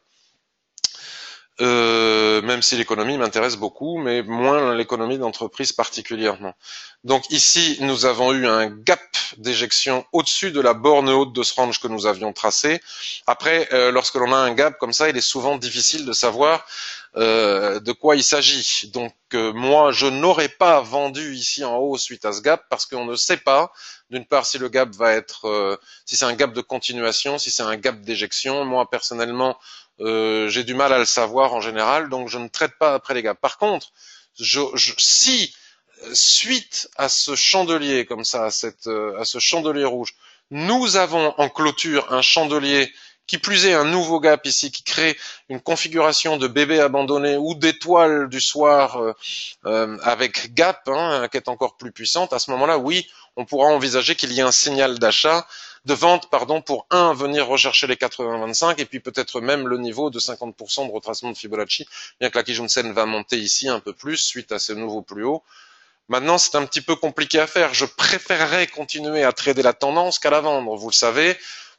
Même si l'économie m'intéresse beaucoup, mais moins l'économie d'entreprise particulièrement. Donc ici, nous avons eu un gap d'éjection au-dessus de la borne haute de ce range que nous avions tracé. Après, lorsque l'on a un gap comme ça, il est souvent difficile de savoir de quoi il s'agit. Donc moi, je n'aurais pas vendu ici en haut suite à ce gap parce qu'on ne sait pas, d'une part, si le gap va être, si c'est un gap de continuation, si c'est un gap d'éjection. Moi, personnellement, j'ai du mal à le savoir en général, donc je ne traite pas après les gaps. Par contre, si suite à ce chandelier comme ça, à ce chandelier rouge, nous avons en clôture un chandelier qui plus est un nouveau gap ici qui crée une configuration de bébé abandonné ou d'étoile du soir avec gap qui est encore plus puissante, à ce moment-là, oui, on pourra envisager qu'il y ait un signal d'achat, de vente, pardon, pour venir rechercher les 80-25 et puis peut-être même le niveau de 50% de retracement de Fibonacci, bien que la Kijun-sen va monter ici un peu plus suite à ce nouveau plus haut. Maintenant, c'est un petit peu compliqué à faire. Je préférerais continuer à trader la tendance qu'à la vendre, vous le savez,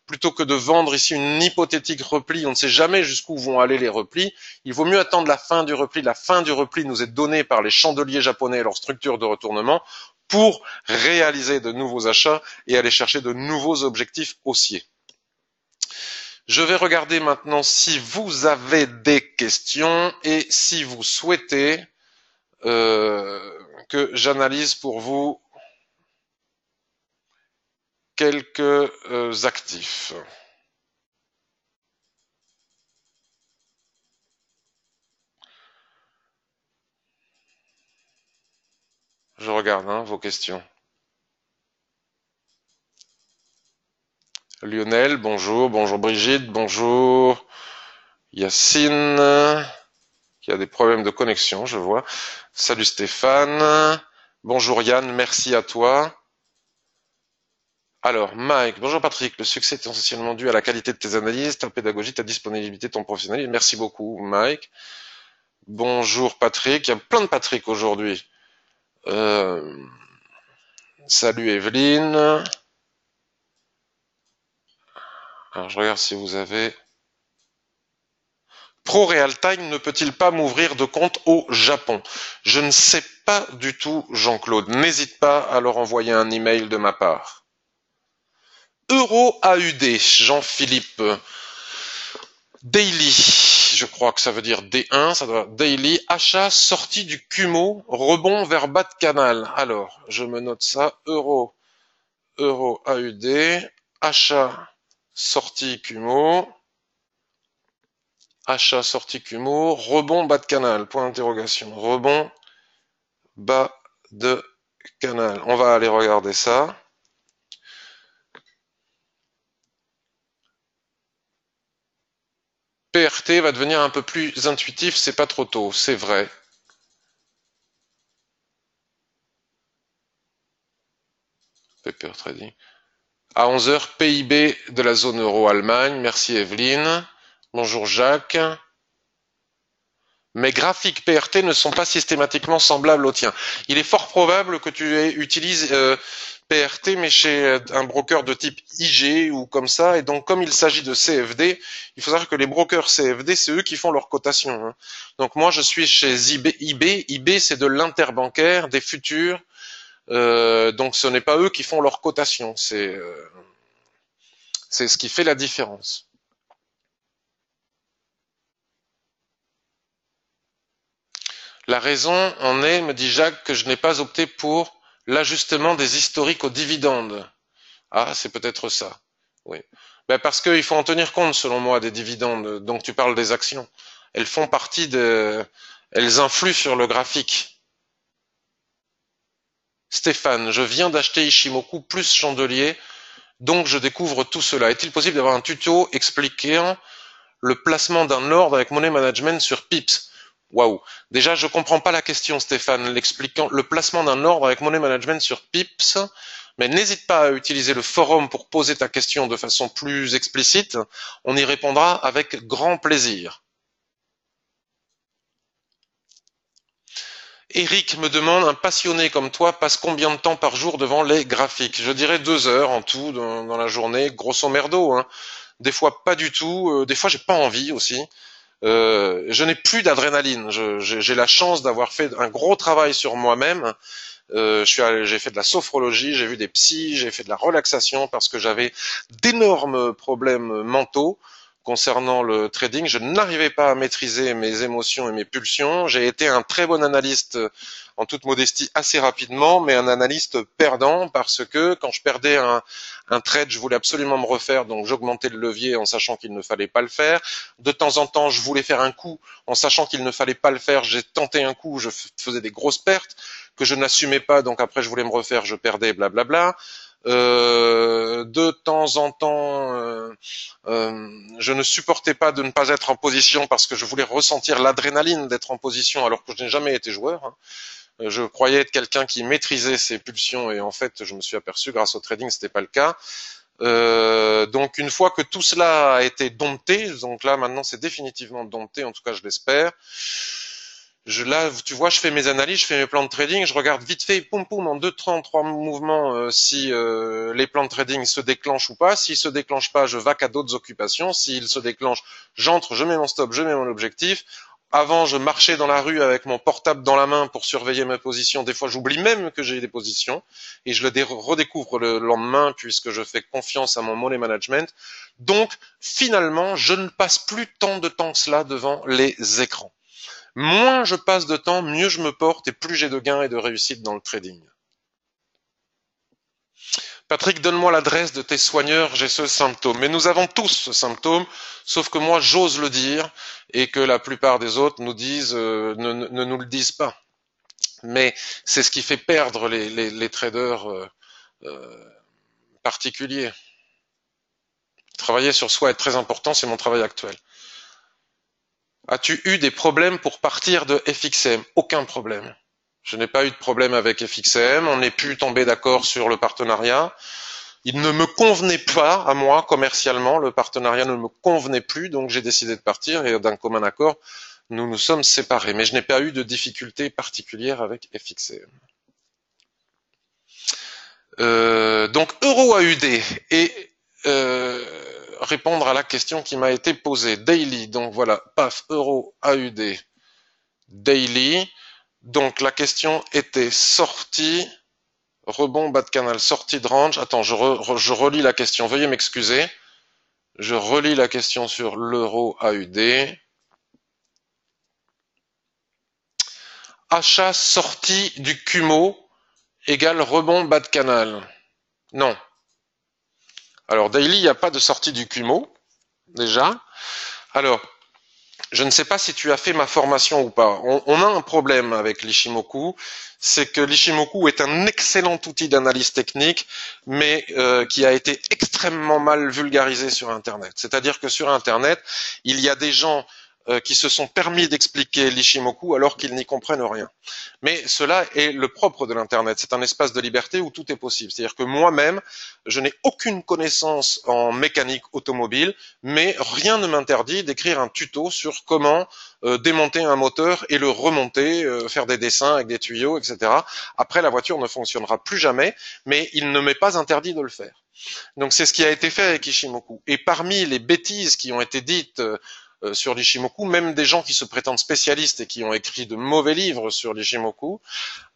plutôt que de vendre ici une hypothétique repli. On ne sait jamais jusqu'où vont aller les replis. Il vaut mieux attendre la fin du repli. La fin du repli nous est donnée par les chandeliers japonais et leur structure de retournement pour réaliser de nouveaux achats et aller chercher de nouveaux objectifs haussiers. Je vais regarder maintenant si vous avez des questions et si vous souhaitez que j'analyse pour vous quelques actifs. Je regarde hein, vos questions. Lionel, bonjour. Bonjour Brigitte, bonjour Yacine, qui a des problèmes de connexion, je vois. Salut Stéphane. Bonjour Yann, merci à toi. Alors, Mike, bonjour Patrick, le succès est essentiellement dû à la qualité de tes analyses, ta pédagogie, ta disponibilité, ton professionnalisme. Merci beaucoup, Mike. Bonjour Patrick, il y a plein de Patrick aujourd'hui. Euh, salut Evelyne. Alors, je regarde si vous avez... Pro Realtime ne peut-il pas m'ouvrir de compte au Japon? Je ne sais pas du tout, Jean-Claude. N'hésite pas à leur envoyer un email de ma part. Euro AUD, Jean-Philippe. Daily, je crois que ça veut dire D1, ça doit Daily, achat, sortie du Kumo, rebond vers bas de canal. Alors, je me note ça, euro AUD, achat, sortie Kumo, achat, sortie Kumo, rebond bas de canal, point d'interrogation, rebond bas de canal. On va aller regarder ça. PRT va devenir un peu plus intuitif, c'est pas trop tôt, c'est vrai. Paper Trading. À 11 heures, PIB de la zone euro Allemagne. Merci Evelyne. Bonjour Jacques. Mes graphiques PRT ne sont pas systématiquement semblables aux tiens. Il est fort probable que tu utilises PRT mais chez un broker de type IG ou comme ça. Et donc comme il s'agit de CFD, il faut savoir que les brokers CFD, c'est eux qui font leur cotation. Hein. Donc moi je suis chez IB. IB c'est de l'interbancaire, des futurs. Donc ce n'est pas eux qui font leur cotation. C'est ce qui fait la différence. La raison en est, me dit Jacques, que je n'ai pas opté pour l'ajustement des historiques aux dividendes. Ah, c'est peut-être ça. Oui. Ben parce qu'il faut en tenir compte, selon moi, des dividendes. Donc tu parles des actions. Elles font partie de... Elles influent sur le graphique. Stéphane, je viens d'acheter Ishimoku plus chandelier, donc je découvre tout cela. Est-il possible d'avoir un tuto expliquant le placement d'un ordre avec money management sur Pips? Waouh. Déjà, je comprends pas la question, Stéphane, l'expliquant le placement d'un ordre avec money management sur Pips, mais n'hésite pas à utiliser le forum pour poser ta question de façon plus explicite. On y répondra avec grand plaisir. Eric me demande, un passionné comme toi passe combien de temps par jour devant les graphiques? Je dirais 2 heures en tout dans la journée, grosso merdo. Hein. Des fois pas du tout, des fois j'ai pas envie aussi. Je n'ai plus d'adrénaline. J'ai la chance d'avoir fait un gros travail sur moi-même. J'ai fait de la sophrologie, j'ai vu des psys, j'ai fait de la relaxation parce que j'avais d'énormes problèmes mentaux concernant le trading. Je n'arrivais pas à maîtriser mes émotions et mes pulsions. J'ai été un très bon analyste, en toute modestie, assez rapidement, mais un analyste perdant parce que quand je perdais un trade, je voulais absolument me refaire, donc j'augmentais le levier en sachant qu'il ne fallait pas le faire. De temps en temps, je voulais faire un coup en sachant qu'il ne fallait pas le faire. J'ai tenté un coup, je faisais des grosses pertes que je n'assumais pas, donc après je voulais me refaire, je perdais, blablabla. De temps en temps, je ne supportais pas de ne pas être en position parce que je voulais ressentir l'adrénaline d'être en position alors que je n'ai jamais été joueur. Hein. Je croyais être quelqu'un qui maîtrisait ses pulsions et en fait je me suis aperçu grâce au trading c'était pas le cas. Donc une fois que tout cela a été dompté, donc là maintenant c'est définitivement dompté, en tout cas je l'espère. Là, tu vois, je fais mes analyses, je fais mes plans de trading, je regarde vite fait, poum poum, en 2, 3 mouvements, si les plans de trading se déclenchent ou pas. S'ils se déclenchent pas, je vaque à d'autres occupations. S'ils se déclenchent, j'entre, je mets mon stop, je mets mon objectif. Avant, je marchais dans la rue avec mon portable dans la main pour surveiller mes positions. Des fois, j'oublie même que j'ai des positions et je le redécouvre le lendemain puisque je fais confiance à mon money management. Donc, finalement, je ne passe plus tant de temps que cela devant les écrans. Moins je passe de temps, mieux je me porte et plus j'ai de gains et de réussite dans le trading. Patrick, donne-moi l'adresse de tes soigneurs, j'ai ce symptôme. Mais nous avons tous ce symptôme, sauf que moi j'ose le dire et que la plupart des autres nous disent ne nous le disent pas. mais c'est ce qui fait perdre les traders euh, particuliers. Travailler sur soi est très important, c'est mon travail actuel. As-tu eu des problèmes pour partir de FXM? Aucun problème. Je n'ai pas eu de problème avec FXM, on n'est pu tomber d'accord sur le partenariat. Il ne me convenait pas à moi commercialement, le partenariat ne me convenait plus, donc j'ai décidé de partir et d'un commun accord, nous nous sommes séparés. Mais je n'ai pas eu de difficultés particulières avec FXM. Donc Euro AUD et répondre à la question qui m'a été posée. Daily, donc voilà, paf, Euro AUD Daily. Donc la question était sortie, rebond bas de canal, sortie de range. Attends, je relis la question, veuillez m'excuser. Je relis la question sur l'euro AUD. Achat sortie du Kumo égale rebond bas de canal. Non. Alors daily, il n'y a pas de sortie du Kumo, déjà. Alors, je ne sais pas si tu as fait ma formation ou pas. On a un problème avec l'Ishimoku, c'est que l'Ishimoku est un excellent outil d'analyse technique, mais qui a été extrêmement mal vulgarisé sur Internet. C'est-à-dire que sur Internet, il y a des gens qui se sont permis d'expliquer l'Ishimoku alors qu'ils n'y comprennent rien. Mais cela est le propre de l'Internet. C'est un espace de liberté où tout est possible. C'est-à-dire que moi-même, je n'ai aucune connaissance en mécanique automobile, mais rien ne m'interdit d'écrire un tuto sur comment démonter un moteur et le remonter, faire des dessins avec des tuyaux, etc. Après, la voiture ne fonctionnera plus jamais, mais il ne m'est pas interdit de le faire. Donc c'est ce qui a été fait avec Ishimoku. Et parmi les bêtises qui ont été dites sur l'Ishimoku, même des gens qui se prétendent spécialistes et qui ont écrit de mauvais livres sur l'Ishimoku,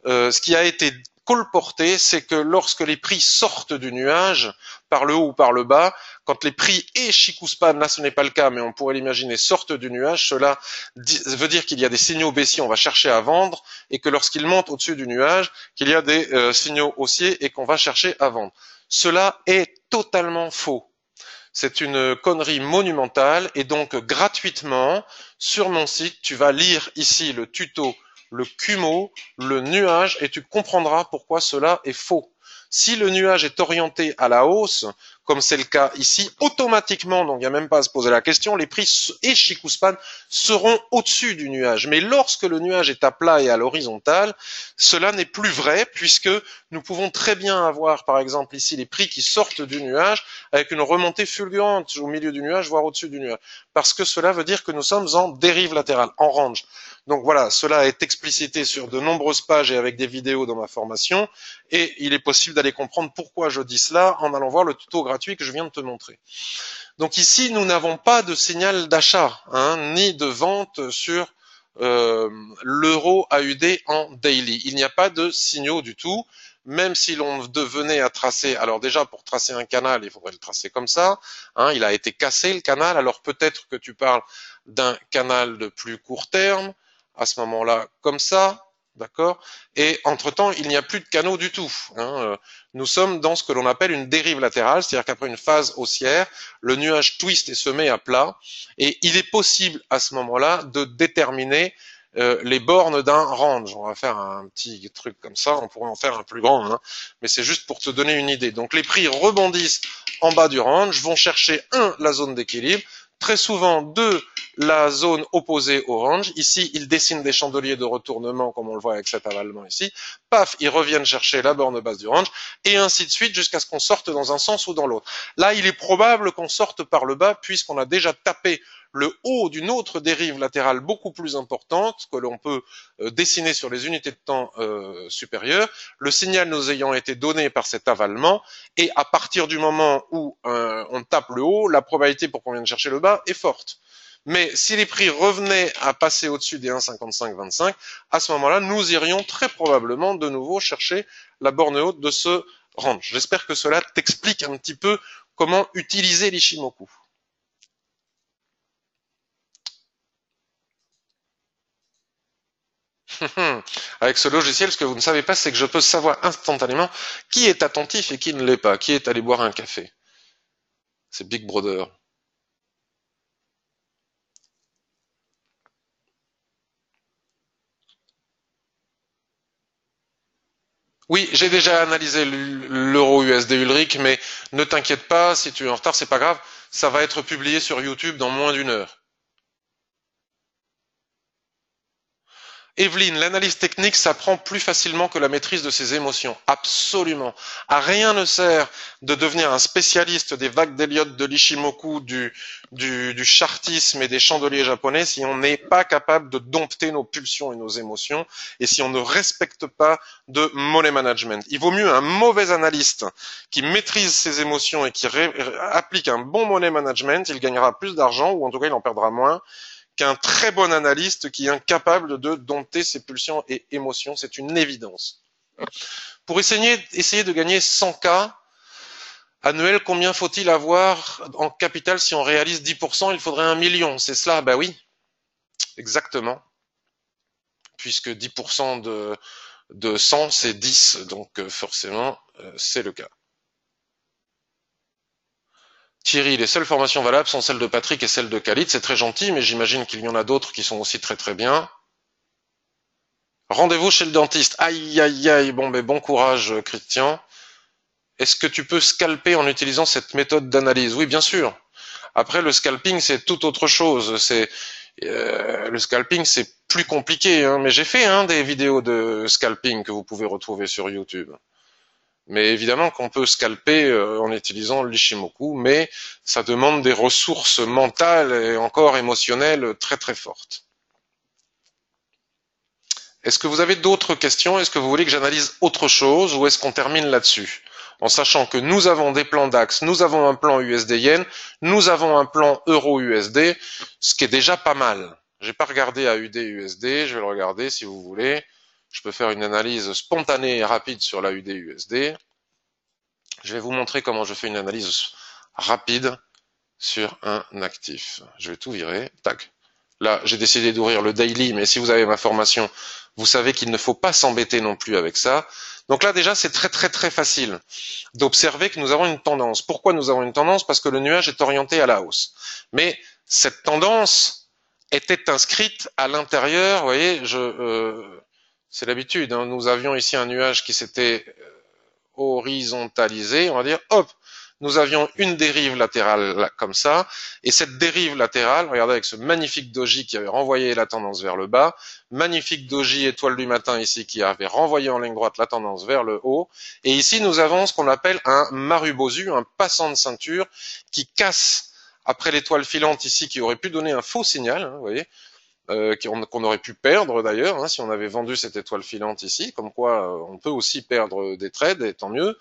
ce qui a été colporté, c'est que lorsque les prix sortent du nuage, par le haut ou par le bas, quand les prix et Chikuspan, là ce n'est pas le cas, mais on pourrait l'imaginer, sortent du nuage, cela veut dire qu'il y a des signaux baissiers, on va chercher à vendre, et que lorsqu'ils montent au-dessus du nuage, qu'il y a des signaux haussiers et qu'on va chercher à vendre. Cela est totalement faux. C'est une connerie monumentale et donc gratuitement sur mon site, tu vas lire ici le tuto, le Kumo, le nuage et tu comprendras pourquoi cela est faux. Si le nuage est orienté à la hausse, comme c'est le cas ici, automatiquement, donc il n'y a même pas à se poser la question, les prix et Chikuspan seront au-dessus du nuage. Mais lorsque le nuage est à plat et à l'horizontale, cela n'est plus vrai puisque nous pouvons très bien avoir, par exemple ici, les prix qui sortent du nuage avec une remontée fulgurante au milieu du nuage, voire au-dessus du nuage. Parce que cela veut dire que nous sommes en dérive latérale, en range. Donc voilà, cela est explicité sur de nombreuses pages et avec des vidéos dans ma formation, et il est possible d'aller comprendre pourquoi je dis cela en allant voir le tuto gratuit que je viens de te montrer. Donc ici, nous n'avons pas de signal d'achat, ni de vente sur l'euro AUD en daily. Il n'y a pas de signaux du tout, même si l'on devenait à tracer. Alors déjà, pour tracer un canal, il faudrait le tracer comme ça. Il a été cassé le canal, alors peut-être que tu parles d'un canal de plus court terme, à ce moment-là, comme ça, d'accord? Et entre-temps, il n'y a plus de canaux du tout. Nous sommes dans ce que l'on appelle une dérive latérale, c'est-à-dire qu'après une phase haussière, le nuage twist et se met à plat, et il est possible à ce moment-là de déterminer les bornes d'un range. On va faire un petit truc comme ça, on pourrait en faire un plus grand, mais c'est juste pour te donner une idée. Donc les prix rebondissent en bas du range, vont chercher la zone d'équilibre, très souvent la zone opposée au range. Ici, ils dessinent des chandeliers de retournement, comme on le voit avec cet avalement ici. Paf, ils reviennent chercher la borne basse du range, et ainsi de suite jusqu'à ce qu'on sorte dans un sens ou dans l'autre. Là, il est probable qu'on sorte par le bas, puisqu'on a déjà tapé le haut d'une autre dérive latérale beaucoup plus importante que l'on peut dessiner sur les unités de temps supérieures, le signal nous ayant été donné par cet avalement, et à partir du moment où on tape le haut, la probabilité pour qu'on vienne chercher le bas est forte. Mais si les prix revenaient à passer au-dessus des 1,55-25, à ce moment-là, nous irions très probablement de nouveau chercher la borne haute de ce range. J'espère que cela t'explique un petit peu comment utiliser l'Ishimoku. Avec ce logiciel, ce que vous ne savez pas, c'est que je peux savoir instantanément qui est attentif et qui ne l'est pas, qui est allé boire un café. C'est Big Brother. Oui, j'ai déjà analysé l'euro USD Ulrich, mais ne t'inquiète pas, si tu es en retard, c'est pas grave, ça va être publié sur YouTube dans moins d'une heure. Evelyne, l'analyse technique s'apprend plus facilement que la maîtrise de ses émotions. Absolument. À rien ne sert de devenir un spécialiste des vagues d'Elliott, de l'Ishimoku, du chartisme et des chandeliers japonais si on n'est pas capable de dompter nos pulsions et nos émotions et si on ne respecte pas de money management. Il vaut mieux un mauvais analyste qui maîtrise ses émotions et qui applique un bon money management, il gagnera plus d'argent ou en tout cas il en perdra moins qu'un très bon analyste qui est incapable de dompter ses pulsions et émotions. C'est une évidence. Pour essayer de gagner 100K annuel, combien faut-il avoir en capital si on réalise 10%? Il faudrait 1 million. C'est cela? Ben oui, exactement. Puisque 10% de 100, c'est 10. Donc forcément, c'est le cas. Thierry, les seules formations valables sont celles de Patrick et celles de Khalid. C'est très gentil, mais j'imagine qu'il y en a d'autres qui sont aussi très très bien. Rendez-vous chez le dentiste. Aïe, aïe, aïe. Bon, mais bon courage, Christian. Est-ce que tu peux scalper en utilisant cette méthode d'analyse? Oui, bien sûr. Après, le scalping, c'est tout autre chose. Le scalping, c'est plus compliqué. Hein. Mais j'ai fait des vidéos de scalping que vous pouvez retrouver sur YouTube. Mais évidemment qu'on peut scalper en utilisant l'Ishimoku, mais ça demande des ressources mentales et encore émotionnelles très très fortes. Est-ce que vous avez d'autres questions? Est-ce que vous voulez que j'analyse autre chose ou est-ce qu'on termine là-dessus? En sachant que nous avons des plans DAX, nous avons un plan USD Yen, nous avons un plan Euro USD, ce qui est déjà pas mal. J'ai pas regardé AUD USD, je vais le regarder si vous voulez. Je peux faire une analyse spontanée et rapide sur l'AUD USD. Je vais vous montrer comment je fais une analyse rapide sur un actif. Je vais tout virer. Tac. Là, j'ai décidé d'ouvrir le daily, mais si vous avez ma formation, vous savez qu'il ne faut pas s'embêter non plus avec ça. Donc là, déjà, c'est très très très facile d'observer que nous avons une tendance. Pourquoi nous avons une tendance? Parce que le nuage est orienté à la hausse. Mais cette tendance était inscrite à l'intérieur. Vous voyez, c'est l'habitude. Hein, nous avions ici un nuage qui s'était horizontalisé. On va dire, hop, nous avions une dérive latérale là, comme ça, et cette dérive latérale, regardez avec ce magnifique doji qui avait renvoyé la tendance vers le bas, magnifique doji étoile du matin ici qui avait renvoyé en ligne droite la tendance vers le haut, et ici nous avons ce qu'on appelle un marubozu, un passant de ceinture qui casse après l'étoile filante ici qui aurait pu donner un faux signal, hein, vous voyez, qu'on aurait pu perdre d'ailleurs hein, si on avait vendu cette étoile filante ici, comme quoi on peut aussi perdre des trades et tant mieux.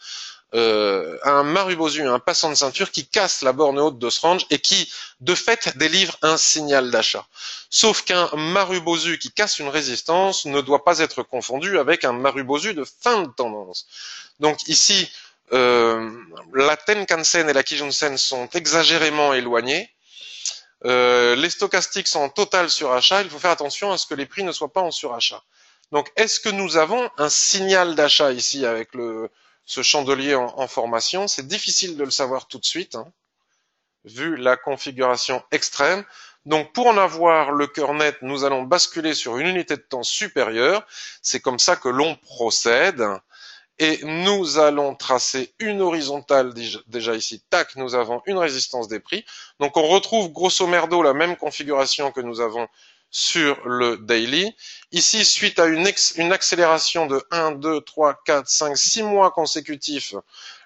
Un marubozu, un passant de ceinture qui casse la borne haute de ce range et qui, de fait, délivre un signal d'achat. Sauf qu'un marubozu qui casse une résistance ne doit pas être confondu avec un marubozu de fin de tendance. Donc ici, la Tenkan-sen et la Kijun-sen sont exagérément éloignés. Les stochastiques sont en total surachat. Il faut faire attention à ce que les prix ne soient pas en surachat. Donc, est-ce que nous avons un signal d'achat ici avec ce chandelier en formation? C'est difficile de le savoir tout de suite, hein, vu la configuration extrême. Donc, pour en avoir le cœur net, nous allons basculer sur une unité de temps supérieure. C'est comme ça que l'on procède. Et nous allons tracer une horizontale déjà ici. Tac, nous avons une résistance des prix. Donc on retrouve grosso merdo la même configuration que nous avons sur le daily. Ici, suite à une accélération de 1, 2, 3, 4, 5, 6 mois consécutifs,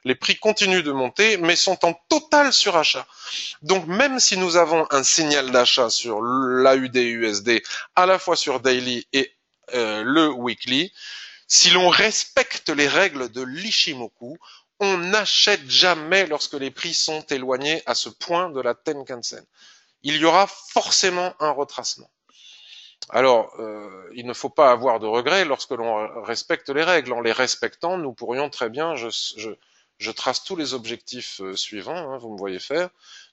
les prix continuent de monter, mais sont en total surachat. Donc même si nous avons un signal d'achat sur l'AUD-USD, à la fois sur daily et le weekly, si l'on respecte les règles de l'Ishimoku, on n'achète jamais lorsque les prix sont éloignés à ce point de la Tenkan-sen. Il y aura forcément un retracement. Alors, il ne faut pas avoir de regrets lorsque l'on respecte les règles. En les respectant, nous pourrions très bien, je trace tous les objectifs suivants, hein, vous me voyez faire,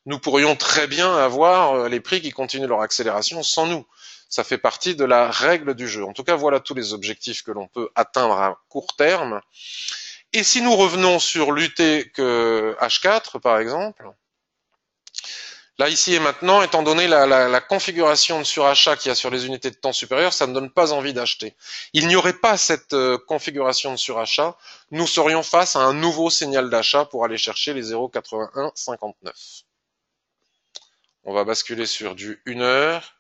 nous pourrions très bien avoir les prix qui continuent leur accélération sans nous. Ça fait partie de la règle du jeu. En tout cas, voilà tous les objectifs que l'on peut atteindre à court terme. Et si nous revenons sur l'UT H4, par exemple, Là, ici et maintenant, étant donné la configuration de surachat qu'il y a sur les unités de temps supérieures, ça ne donne pas envie d'acheter. Il n'y aurait pas cette configuration de surachat, nous serions face à un nouveau signal d'achat pour aller chercher les 0,8159. On va basculer sur du 1 heure.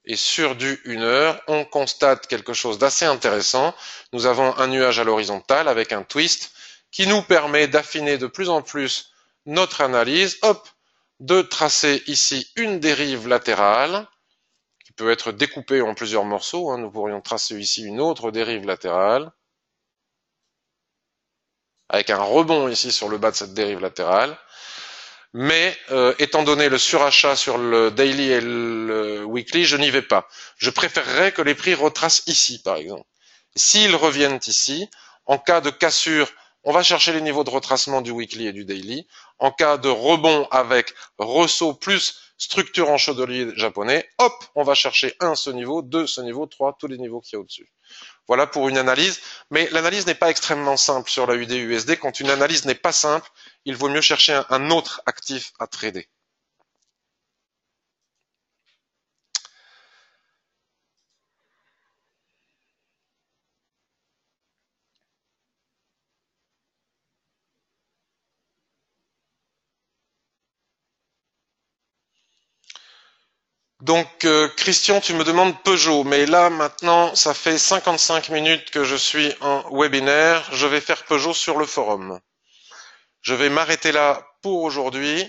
Et sur du 1 heure, on constate quelque chose d'assez intéressant. Nous avons un nuage à l'horizontale avec un twist qui nous permet d'affiner de plus en plus notre analyse. Hop, de tracer ici une dérive latérale qui peut être découpée en plusieurs morceaux. Nous pourrions tracer ici une autre dérive latérale avec un rebond ici sur le bas de cette dérive latérale. Mais étant donné le surachat sur le daily et le weekly, je n'y vais pas. Je préférerais que les prix retracent ici, par exemple. S'ils reviennent ici, en cas de cassure, on va chercher les niveaux de retracement du weekly et du daily. En cas de rebond avec ressaut plus structure en chaudelier japonais, hop, on va chercher 1 ce niveau, 2 ce niveau, 3, tous les niveaux qu'il y a au-dessus. Voilà pour une analyse, mais l'analyse n'est pas extrêmement simple sur la UD/USD. Quand une analyse n'est pas simple, il vaut mieux chercher un autre actif à trader. Donc, Christian, tu me demandes Peugeot, mais là, maintenant, ça fait 55 minutes que je suis en webinaire. Je vais faire Peugeot sur le forum. Je vais m'arrêter là pour aujourd'hui.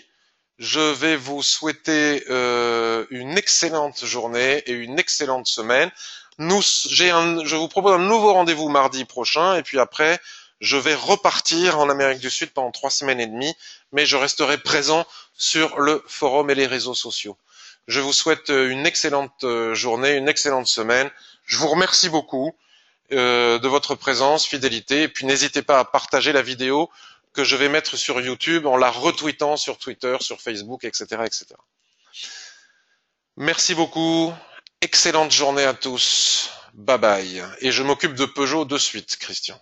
Je vais vous souhaiter une excellente journée et une excellente semaine. Je vous propose un nouveau rendez-vous mardi prochain, et puis après, je vais repartir en Amérique du Sud pendant 3 semaines et demie, mais je resterai présent sur le forum et les réseaux sociaux. Je vous souhaite une excellente journée, une excellente semaine. Je vous remercie beaucoup de votre présence, fidélité, et puis n'hésitez pas à partager la vidéo que je vais mettre sur YouTube en la retweetant sur Twitter, sur Facebook, etc., etc. Merci beaucoup. Excellente journée à tous. Bye bye. Et je m'occupe de Peugeot de suite, Christian.